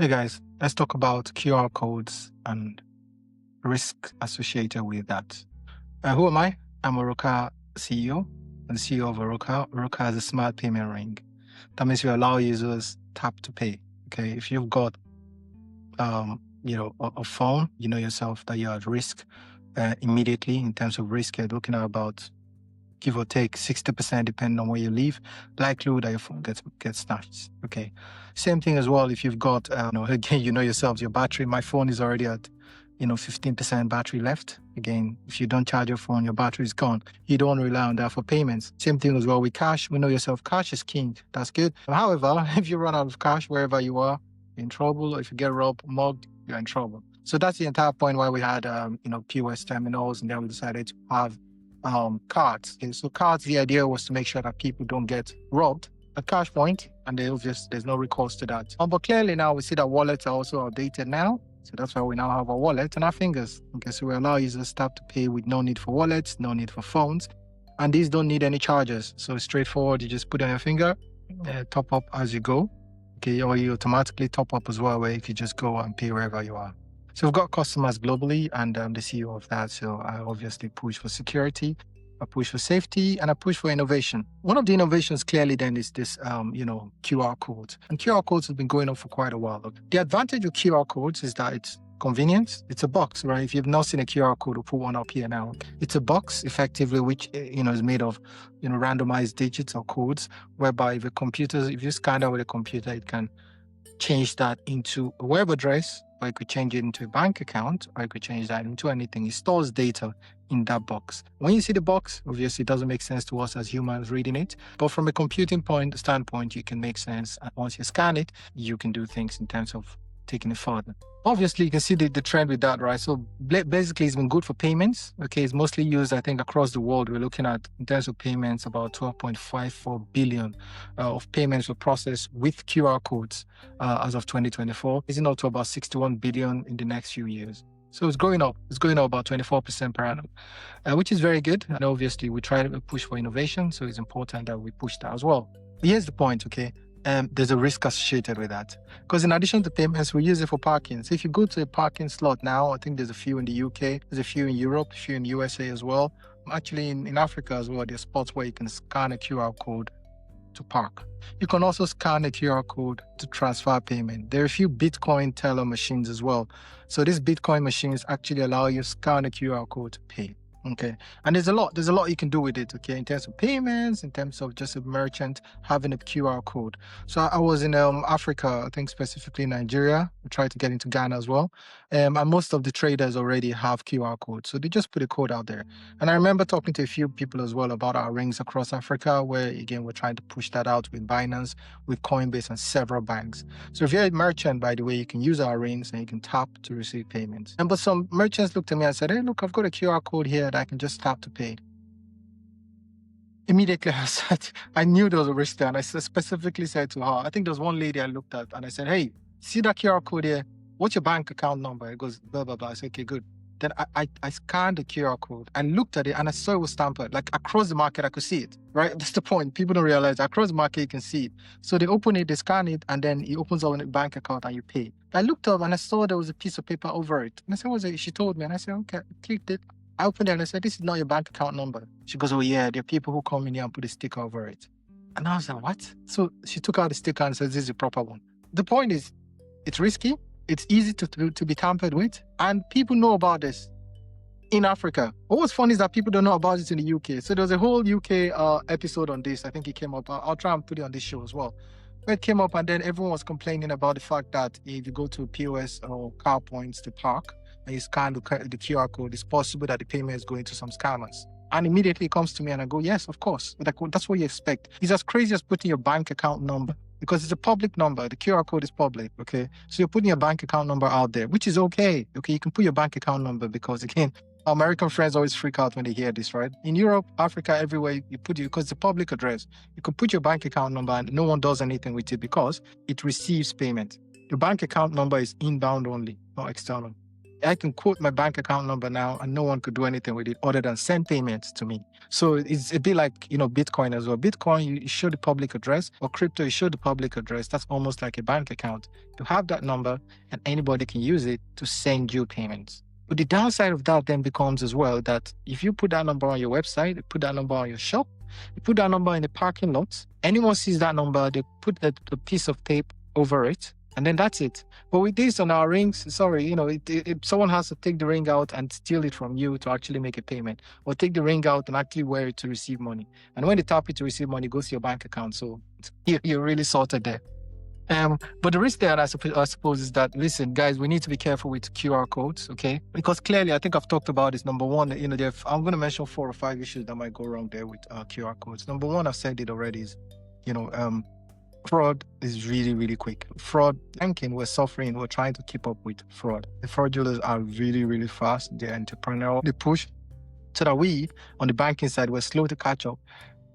Hey guys, let's talk about QR codes and risk associated with that. Who am I? I'm Oroka CEO and CEO of Oroka. Oroka is a smart payment ring. That means we allow users tap to pay. Okay, if you've got a phone, you know yourself that you're at risk immediately in terms of risk. You're looking at about give or take 60% depending on where you live, likelihood that your phone gets snatched. Okay. Same thing as well if you've got again, you know yourselves, your battery. My phone is already at 15% battery left. Again, if you don't charge your phone, your battery is gone. You don't rely on that for payments. Same thing as well with cash. We know yourself, cash is king. That's good. However, if you run out of cash wherever you are, you're in trouble. Or if you get robbed, mugged, you're in trouble. So that's the entire point why we had POS terminals, and then we decided to have cards. Okay, so cards, the idea was to make sure that people don't get robbed at cash point, and there's no recourse to that. But clearly now we see that wallets are also outdated now. So that's why we now have our wallet and our fingers. Okay, so we allow users to tap to pay with no need for wallets, no need for phones. And these don't need any charges. So it's straightforward. You just put on your finger, top up as you go. Okay, or you automatically top up as well, where you could just go and pay wherever you are. So we've got customers globally, and I'm the CEO of that. So I obviously push for security, I push for safety, and I push for innovation. One of the innovations clearly then is this, QR code. And QR codes have been going on for quite a while. Look, the advantage of QR codes is that it's convenient. It's a box, right? If you've not seen a QR code, we'll put one up here now. It's a box, effectively, which is made of randomized digits or codes, whereby if you scan that with a computer, it can change that into a web address, or you could change it into a bank account, or you could change that into anything. It stores data in that box. When you see the box, obviously it doesn't make sense to us as humans reading it, but from a computing standpoint, you can make sense. And once you scan it, you can do things in terms of taking it further. Obviously, you can see the trend with that, right? So basically, it's been good for payments. Okay, it's mostly used, I think, across the world. We're looking at, in terms of payments, about 12.54 billion of payments were processed with QR codes as of 2024. It's up to about 61 billion in the next few years. So it's going up. It's going up about 24% per annum, which is very good. And obviously, we try to push for innovation. So it's important that we push that as well. But here's the point, okay? There's a risk associated with that. Because in addition to payments, we use it for parking. So if you go to a parking slot now, I think there's a few in the UK, there's a few in Europe, a few in USA as well. Actually, in Africa as well, there's spots where you can scan a QR code to park. You can also scan a QR code to transfer payment. There are a few Bitcoin teller machines as well. So these Bitcoin machines actually allow you to scan a QR code to pay. Okay. And there's a lot you can do with it, okay, in terms of payments, in terms of just a merchant having a QR code. So I was in Africa, I think specifically Nigeria. We tried to get into Ghana as well. And most of the traders already have QR codes. So they just put a code out there. And I remember talking to a few people as well about our rings across Africa, where again, we're trying to push that out with Binance, with Coinbase, and several banks. So if you're a merchant, by the way, you can use our rings and you can tap to receive payments. But some merchants looked at me and said, hey, look, I've got a QR code here that I can just tap to pay. Immediately, I knew there was a risk there. And I specifically said to her, I think there was one lady I looked at and I said, hey, see that QR code here? What's your bank account number? It goes, blah, blah, blah. I said, okay, good. Then I scanned the QR code and looked at it and I saw it was tampered. Like across the market, I could see it, right? That's the point. People don't realize across the market, you can see it. So they open it, they scan it, and then it opens up a bank account and you pay. I looked up and I saw there was a piece of paper over it. And I said, what's it? She told me. And I said, okay, I clicked it. I opened it and I said, this is not your bank account number. She goes, oh yeah, there are people who come in here and put a sticker over it. And I was like, what? So she took out the sticker and said, this is the proper one. The point is, it's risky. It's easy to be tampered with. And people know about this in Africa. What was funny is that people don't know about it in the UK. So there was a whole UK episode on this. I think it came up. I'll try and put it on this show as well. But it came up and then everyone was complaining about the fact that if you go to POS or car points to park and you scan the QR code, it's possible that the payment is going to some scammers. And immediately it comes to me and I go, yes, of course. That's what you expect. It's as crazy as putting your bank account number, because it's a public number. The QR code is public, okay? So you're putting your bank account number out there, which is okay. Okay, you can put your bank account number because, again, American friends always freak out when they hear this, right? In Europe, Africa, everywhere, because it's a public address. You can put your bank account number and no one does anything with it because it receives payment. Your bank account number is inbound only, not external. I can quote my bank account number now and no one could do anything with it other than send payments to me. So it's a bit like, Bitcoin as well. Bitcoin, you show the public address, or crypto, you show the public address. That's almost like a bank account. You have that number and anybody can use it to send you payments. But the downside of that then becomes as well that if you put that number on your website, you put that number on your shop, you put that number in the parking lot, anyone sees that number, they put a piece of tape over it, and then that's it. But with this on our rings, sorry, someone has to take the ring out and steal it from you to actually make a payment, or take the ring out and actually wear it to receive money. And when they tap it to receive money, it goes to your bank account. So you're really sorted there. But the risk there, I suppose, is that, listen, guys, we need to be careful with QR codes, okay? Because clearly, I think I've talked about this. Number one, I'm going to mention 4 or 5 issues that might go wrong there with QR codes. Number one, I've said it already, is, fraud is really, really quick. Fraud, banking, we're trying to keep up with fraud. The fraudulents are really, really fast. They're entrepreneurial. They push so that we, on the banking side, we're slow to catch up.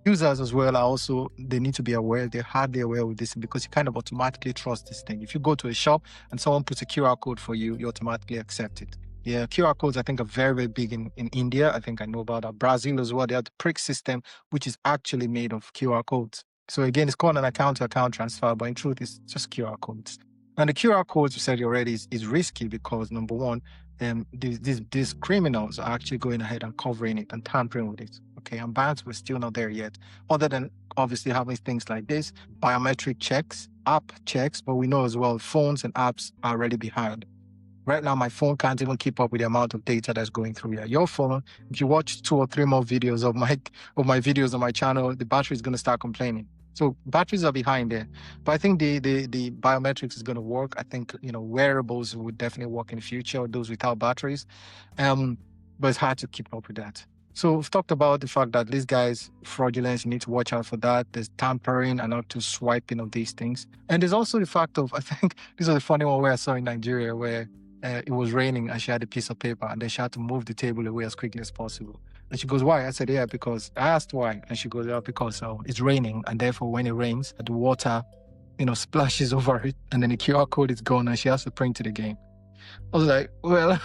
Users as well are also, they need to be aware. They're hardly aware of this because you kind of automatically trust this thing. If you go to a shop and someone puts a QR code for you, you automatically accept it. Yeah, QR codes, I think, are very, very big in India. I think I know about that. Brazil as well. They have the prick system, which is actually made of QR codes. So again, it's called an account-to-account transfer, but in truth, it's just QR codes. And the QR codes, we said already, is risky because, number one, these criminals are actually going ahead and covering it and tampering with it. Okay, and banks were still not there yet, other than obviously having things like this, biometric checks, app checks, but we know as well phones and apps are already behind. Right now, my phone can't even keep up with the amount of data that's going through here. Your phone, if you watch 2 or 3 more videos of my videos on my channel, the battery is going to start complaining. So batteries are behind there. But I think the biometrics is going to work. I think, wearables would definitely work in the future, or those without batteries. But it's hard to keep up with that. So we've talked about the fact that these guys, fraudulence, you need to watch out for that. There's tampering and not to swiping of these things. And there's also the fact of, I think this is a funny one where I saw in Nigeria where it was raining and she had a piece of paper and then she had to move the table away as quickly as possible. And she goes, why? I said, yeah, because I asked why. And she goes, yeah, because it's raining. And therefore, when it rains, the water, splashes over it. And then the QR code is gone and she has to print it again. I was like, well,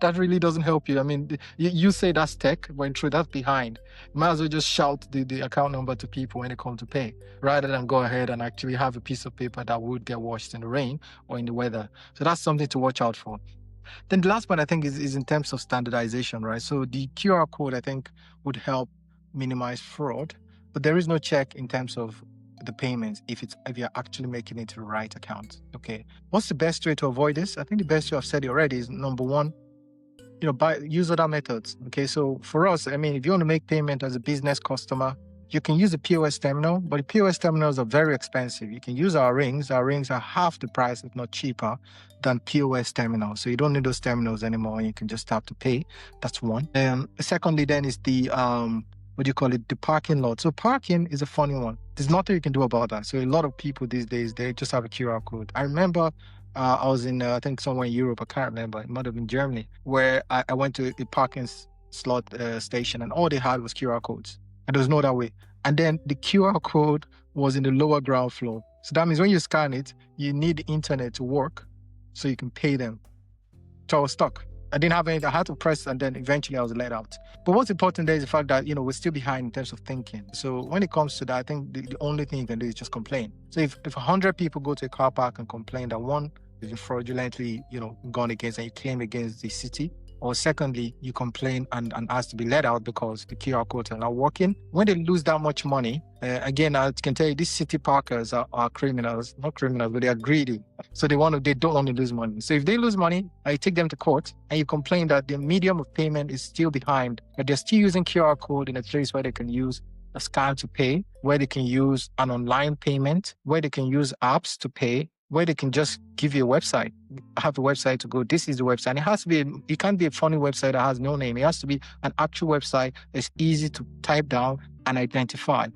that really doesn't help you. I mean, you say that's tech, but in truth, that's behind. You might as well just shout the account number to people when they come to pay, rather than go ahead and actually have a piece of paper that would get washed in the rain or in the weather. So that's something to watch out for. Then the last one, I think, is in terms of standardization, right? So the QR code, I think, would help minimize fraud, but there is no check in terms of the payments if you're actually making it to the right account. Okay, what's the best way to avoid this? I think the best way, I've said it already, is number one, use other methods. Okay, so for us, I mean, if you want to make payment as a business customer, you can use a POS terminal, but the POS terminals are very expensive. You can use our rings. Our rings are half the price, if not cheaper, than POS terminals. So you don't need those terminals anymore. You can just tap to pay. That's one. Secondly, then is the the parking lot. So parking is a funny one. There's nothing you can do about that. So a lot of people these days, they just have a QR code. I remember I was in, I think somewhere in Europe, I can't remember, it might have been Germany, where I went to the parking slot station and all they had was QR codes. And there was no other way. And then the QR code was in the lower ground floor. So that means when you scan it, you need the internet to work so you can pay them. So I was stuck. I didn't have anything. I had to press and then eventually I was let out. But what's important there is the fact that, we're still behind in terms of thinking. So when it comes to that, I think the only thing you can do is just complain. So if 100 people go to a car park and complain that one is fraudulently, gone against and you claim against the city, or secondly, you complain and ask to be let out because the QR codes are not working. When they lose that much money, again, I can tell you, these city parkers are criminals, not criminals, but they are greedy. So they don't want to lose money. So if they lose money, I take them to court and you complain that the medium of payment is still behind, but they're still using QR code in a place where they can use a scan to pay, where they can use an online payment, where they can use apps to pay, where they can just give you a website, have a website to go, this is the website. And it has to be, it can't be a funny website that has no name. It has to be an actual website that's easy to type down and identify.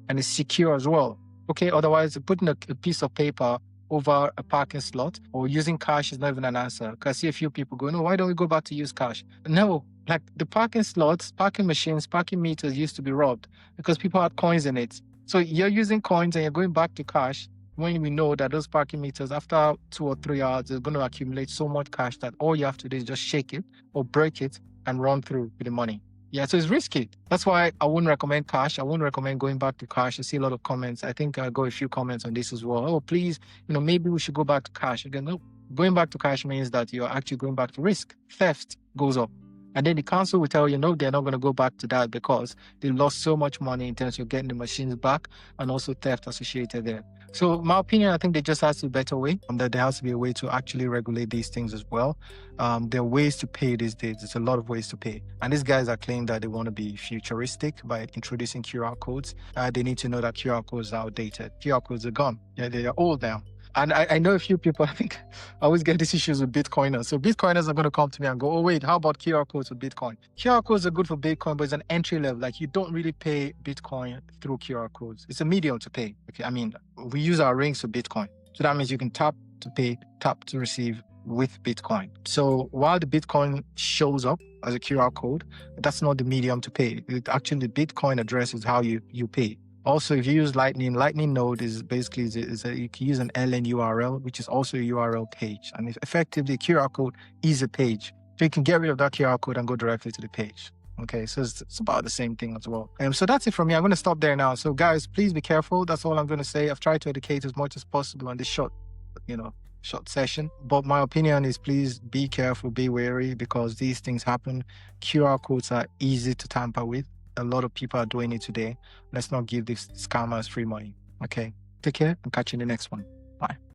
And it's secure as well. Okay, otherwise putting a piece of paper over a parking slot or using cash is not even an answer. Because I see a few people go, no, why don't we go back to use cash? No, like the parking slots, parking machines, parking meters used to be robbed because people had coins in it. So you're using coins and you're going back to cash. when we know that those parking meters, after 2 or 3 hours, they're going to accumulate so much cash that all you have to do is just shake it or break it and run through with the money. Yeah, so it's risky. That's why I wouldn't recommend cash. I wouldn't recommend going back to cash. I see a lot of comments. I think I got a few comments on this as well. Oh, please, maybe we should go back to cash. Again, no, going back to cash means that you're actually going back to risk. Theft goes up. And then the council will tell you, no, they're not going to go back to that because they lost so much money in terms of getting the machines back and also theft associated there. So my opinion, I think there just has to be a better way. That there has to be a way to actually regulate these things as well. There are ways to pay these days. There's a lot of ways to pay. And these guys are claiming that they want to be futuristic by introducing QR codes. They need to know that QR codes are outdated. QR codes are gone. Yeah, they are old now. And I know a few people, I think I always get these issues with Bitcoiners. So Bitcoiners are going to come to me and go, oh, wait, how about QR codes for Bitcoin? QR codes are good for Bitcoin, but it's an entry level. Like you don't really pay Bitcoin through QR codes. It's a medium to pay. Okay, I mean, we use our rings for Bitcoin. So that means you can tap to pay, tap to receive with Bitcoin. So while the Bitcoin shows up as a QR code, that's not the medium to pay. Actually, the Bitcoin address is how you pay. Also, if you use Lightning Node is basically you can use an LN URL, which is also a URL page. And effectively, QR code is a page. So you can get rid of that QR code and go directly to the page. Okay, so it's about the same thing as well. So that's it from me. I'm going to stop there now. So guys, please be careful. That's all I'm going to say. I've tried to educate as much as possible on this short session. But my opinion is please be careful, be wary, because these things happen. QR codes are easy to tamper with. A lot of people are doing it today. Let's not give these scammers free money. Okay. Take care and catch you in the next one. Bye.